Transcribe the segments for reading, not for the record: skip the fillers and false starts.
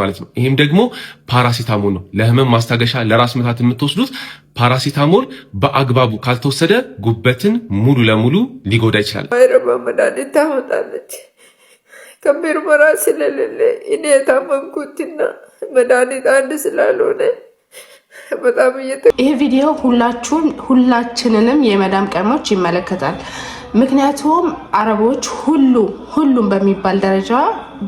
ማለት ነው። ይሄም ደግሞ ፓራሲታሞል ነው። ለህመም ማስታገሻ ለራስ ምታት የምትወስዱት ፓራሲታሞል በአግባቡ ካልተወሰደ ጉበትን ሙሉ ለሙሉ ሊጎዳ ይችላል። ማይረባ መድኃኒት ታወጣለች። ከምርመራ ስለሌለ እኔ የታመምኩትና መድኃኒት አንድ ስላልሆነ በጣም ይህ ቪዲዮ ሁላችንንም የመዳም ቀሞች ይመለከታል። ምክንያቱም አረቦች ሁሉም በሚባል ደረጃ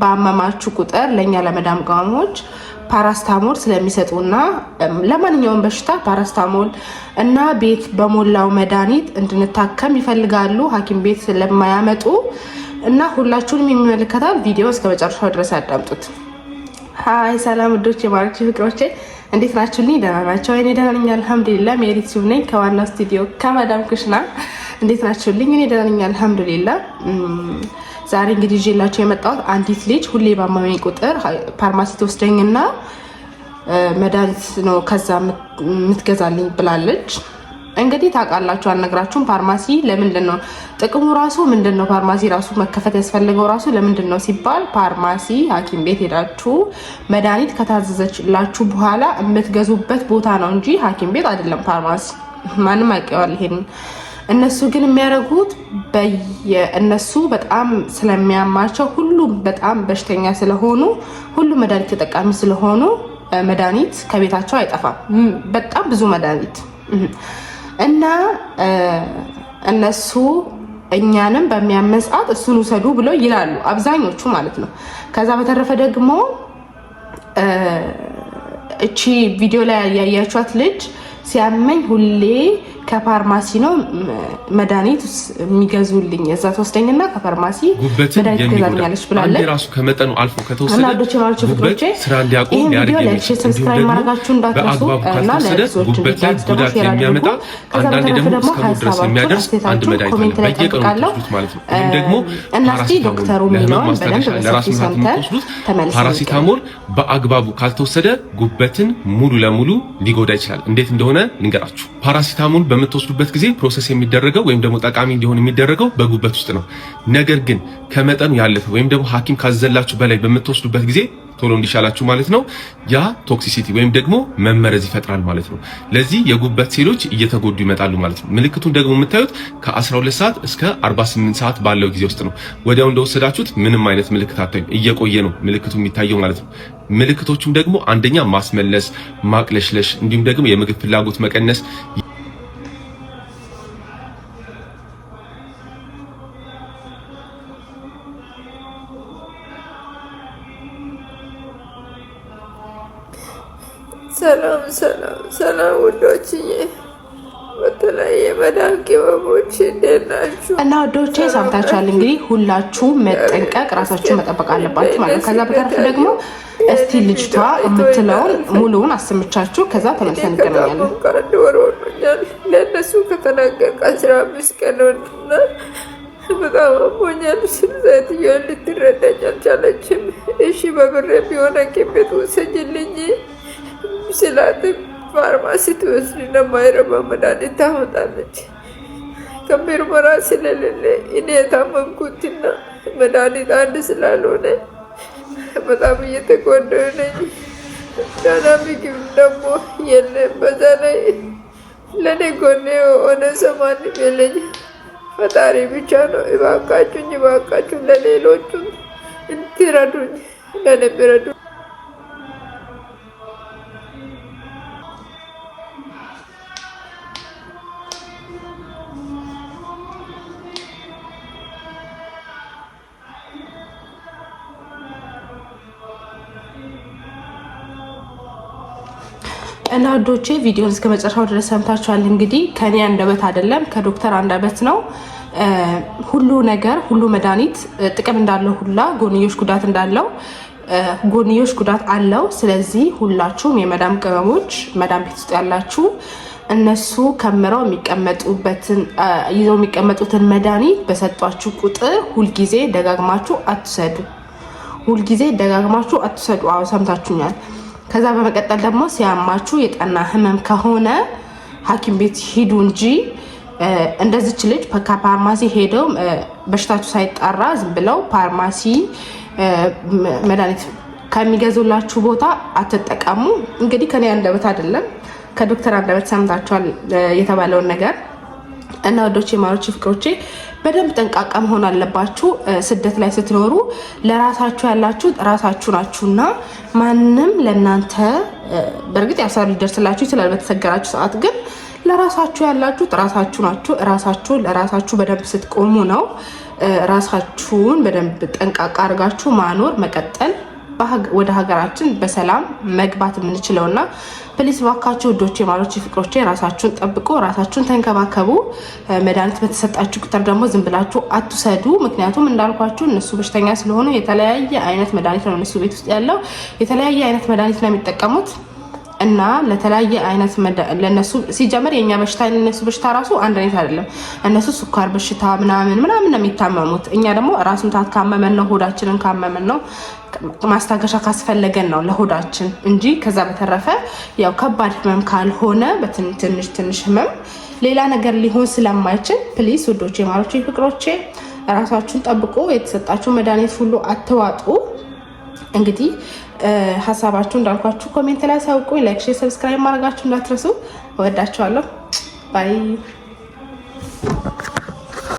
በአመማችሁ ቁጥር ለኛ ለመዳም ቀሞች ፓራስታሞል ስለሚሰጡና ለማንኛውም በሽታ ፓራስታሞል እና ቤት በሞላው መድኃኒት እንድንታከም ይፈልጋሉ። ሐኪም ቤት ስለማያመጡ እና ሁላችሁንም የሚመለከታል። ቪዲዮ እስከ መጨረሻው ድረስ አዳምጡት። ሃይ ሰላም ውዶች፣ የማርክ ፍቅሮቼ እንዴት ናችሁልኝ? ደህና ናቸው? እኔ ደህና ነኝ አልሐምዱሊላህ። ሜሪት ዩቲዩብ ነኝ ከዋናው ስቱዲዮ ከማዳም ኩሽና። እንዴት ናችሁልኝ? እኔ ደህና ነኝ አልሐምዱሊላህ። ዛሬ እንግዲህ ይዤላችሁ የመጣሁት አንዲት ልጅ ሁሌ ባመመኝ ቁጥር ፋርማሲ ትወስደኝና መድኃኒት ነው ከዛ የምትገዛልኝ ብላለች። እንግዲህ ታውቃላችሁ፣ አልነግራችሁም። ፋርማሲ ለምንድን ነው ጥቅሙ ራሱ ምንድን ነው? ፋርማሲ ራሱ መከፈት ያስፈልገው ራሱ ለምንድን ነው ሲባል ፋርማሲ ሐኪም ቤት ሄዳችሁ መድኃኒት ከታዘዘችላችሁ በኋላ የምትገዙበት ቦታ ነው እንጂ ሐኪም ቤት አይደለም ፋርማሲ። ማንም ያውቀዋል ይሄን። እነሱ ግን የሚያደርጉት እነሱ በጣም ስለሚያማቸው ሁሉም በጣም በሽተኛ ስለሆኑ ሁሉም መድኃኒት ተጠቃሚ ስለሆኑ መድኃኒት ከቤታቸው አይጠፋም። በጣም ብዙ መድኃኒት እና እነሱ እኛንም በሚያመን ሰዓት እሱን ውሰዱ ብለው ይላሉ አብዛኞቹ ማለት ነው። ከዛ በተረፈ ደግሞ እቺ ቪዲዮ ላይ ያያችኋት ልጅ ሲያመኝ ሁሌ ከፋርማሲ ነው መድኃኒት የሚገዙልኝ እዛ ተወስደኝና ከፋርማሲ መድኃኒት ገዛኛለች ብላለች። ራሱ ከመጠኑ አልፎ ከተወሰደ እና ዶቼ ማለች ፍቅሮቼ ስራ እንዲያቆም ያርግ ይችላል። ሰብስክራይብ ማድረጋችሁ እንዳትረሱ እና ለሰዎች ጉዳት የሚያመጣ አንዳንዴ ደግሞ እስከ ድረስ የሚያደርስ አንድ መድኃኒት ነው በየቀኑ ማለት ነው። ይሄም ደግሞ እና እስቲ ዶክተሩ ሚለውን በደንብ በሰፊው ሰምተን ተመልሰን ፓራሲታሞል በአግባቡ ካልተወሰደ ጉበትን ሙሉ ለሙሉ ሊጎዳ ይችላል። እንዴት እንደሆነ ልንገራችሁ። ፓራሲታሞል በምትወስዱበት ጊዜ ፕሮሰስ የሚደረገው ወይም ደግሞ ጠቃሚ እንዲሆን የሚደረገው በጉበት ውስጥ ነው። ነገር ግን ከመጠኑ ያለፈ ወይም ደግሞ ሐኪም ካዘላችሁ በላይ በምትወስዱበት ጊዜ ቶሎ እንዲሻላችሁ ማለት ነው ያ ቶክሲሲቲ ወይም ደግሞ መመረዝ ይፈጥራል ማለት ነው። ለዚህ የጉበት ሴሎች እየተጎዱ ይመጣሉ ማለት ነው። ምልክቱን ደግሞ የምታዩት ከ12 ሰዓት እስከ 48 ሰዓት ባለው ጊዜ ውስጥ ነው። ወዲያው እንደወሰዳችሁት ምንም አይነት ምልክት አታዩም። እየቆየ ነው ምልክቱ የሚታየው ማለት ነው። ምልክቶቹም ደግሞ አንደኛ ማስመለስ፣ ማቅለሽለሽ እንዲሁም ደግሞ የምግብ ፍላጎት መቀነስ ሰላም ውዶችዬ፣ በተለያየ መዳም ቅመሞች እንዴት ናችሁ? እና ውዶቼ ሰምታችኋል እንግዲህ ሁላችሁም መጠንቀቅ ራሳችሁን መጠበቅ አለባችሁ ማለት ነው። ከዛ በተረፈ ደግሞ እስቲ ልጅቷ የምትለውን ሙሉውን አሰምቻችሁ ከዛ ተመልሰን እንገናኛለን። አንድ ወር ሆኖኛል ለእነሱ ከተናገርኩ 15 ቀን ሆኖና በጣም አሞኛል። ሴትዮ ልትረዳኝ አልቻለችም። እሺ በብር ቢሆን ሐኪም ቤት ውሰጂልኝ ስላት ፋርማሲ ትወስድና ማይረባ መድኃኒት ታወጣለች። ከምርመራ ስለሌለ እኔ የታመምኩትና መድኃኒት አንድ ስላልሆነ በጣም እየተጎዳሁ ነኝ። ደህና ምግብ ደግሞ የለም። በዛ ላይ ለእኔ ጎኔ የሆነ ሰው ማንም የለኝ፣ ፈጣሪ ብቻ ነው። እባካችሁ ለሌሎቹም እንድትረዱኝ ለእኔ ቢረዱ። እና ወዶቼ ቪዲዮን እስከ መጨረሻው ድረስ ሰምታችኋል። እንግዲህ ከኔ አንደበት አይደለም ከዶክተር አንደበት ነው። ሁሉ ነገር ሁሉ መድኃኒት ጥቅም እንዳለው ሁላ ጎንዮሽ ጉዳት እንዳለው ጎንዮሽ ጉዳት አለው። ስለዚህ ሁላችሁም የመዳም ቅመሞች መዳም ቤት ውስጥ ያላችሁ እነሱ ከምረው ይዘው የሚቀመጡትን መድኃኒት በሰጧችሁ ቁጥር ሁልጊዜ ደጋግማችሁ አትውሰዱ። አዎ ሰምታችሁኛል። ከዛ በመቀጠል ደግሞ ሲያማችሁ የጠና ህመም ከሆነ ሐኪም ቤት ሂዱ እንጂ እንደዚች ልጅ ከፋርማሲ ሄደው በሽታችሁ ሳይጣራ ዝም ብለው ፋርማሲ መድኃኒት ከሚገዙላችሁ ቦታ አትጠቀሙ። እንግዲህ ከኔ አንደበት አይደለም ከዶክተር አንደበት ሰምታችኋል የተባለውን ነገር እና ወዶቼ ማሮቼ ፍቅሮቼ በደንብ ጠንቃቃ መሆን አለባችሁ። ስደት ላይ ስትኖሩ ለራሳችሁ ያላችሁ ራሳችሁ ናችሁና ማንም ለናንተ በእርግጥ ያሳር ሊደርስላችሁ ይችላል በተሰገራችሁ ሰዓት፣ ግን ለራሳችሁ ያላችሁ ራሳችሁ ናችሁ። ራሳችሁ ለራሳችሁ በደንብ ስትቆሙ ነው ራሳችሁን በደንብ ጠንቃቃ አድርጋችሁ ማኖር መቀጠል ወደ ሀገራችን በሰላም መግባት የምንችለውና ፕሊስ ባካችሁ ውዶቼ ማሮቼ ፍቅሮቼ ራሳችሁን ጠብቁ፣ ራሳችሁን ተንከባከቡ። መድኃኒት በተሰጣችሁ ቁጥር ደግሞ ዝም ብላችሁ አትውሰዱ። ምክንያቱም እንዳልኳችሁ እነሱ በሽተኛ ስለሆኑ የተለያየ አይነት መድኃኒት ነው እነሱ ቤት ውስጥ ያለው፣ የተለያየ አይነት መድኃኒት ነው የሚጠቀሙት እና ለተለያየ አይነት ለነሱ ሲጀመር የኛ በሽታ እነሱ በሽታ ራሱ አንድ አይነት አይደለም። እነሱ ስኳር በሽታ ምናምን ነው የሚታመሙት። እኛ ደግሞ ራስ ምታት ካመመን ነው ሆዳችንን ካመመን ነው ማስታገሻ ካስፈለገን ነው ለሆዳችን እንጂ ከዛ በተረፈ ያው ከባድ ህመም ካልሆነ በትንሽ ህመም ሌላ ነገር ሊሆን ስለማይችል ፕሊስ ውዶቼ ማሮቼ ፍቅሮቼ ራሳችሁን ጠብቁ። የተሰጣችሁ መድኃኒት ሁሉ አትዋጡ። እንግዲህ ሀሳባችሁ እንዳልኳችሁ ኮሜንት ላይ አሳውቁኝ። ላይክ፣ ሼር፣ ሰብስክራይብ ማድረጋችሁ እንዳትረሱ። እወዳችኋለሁ። ባይ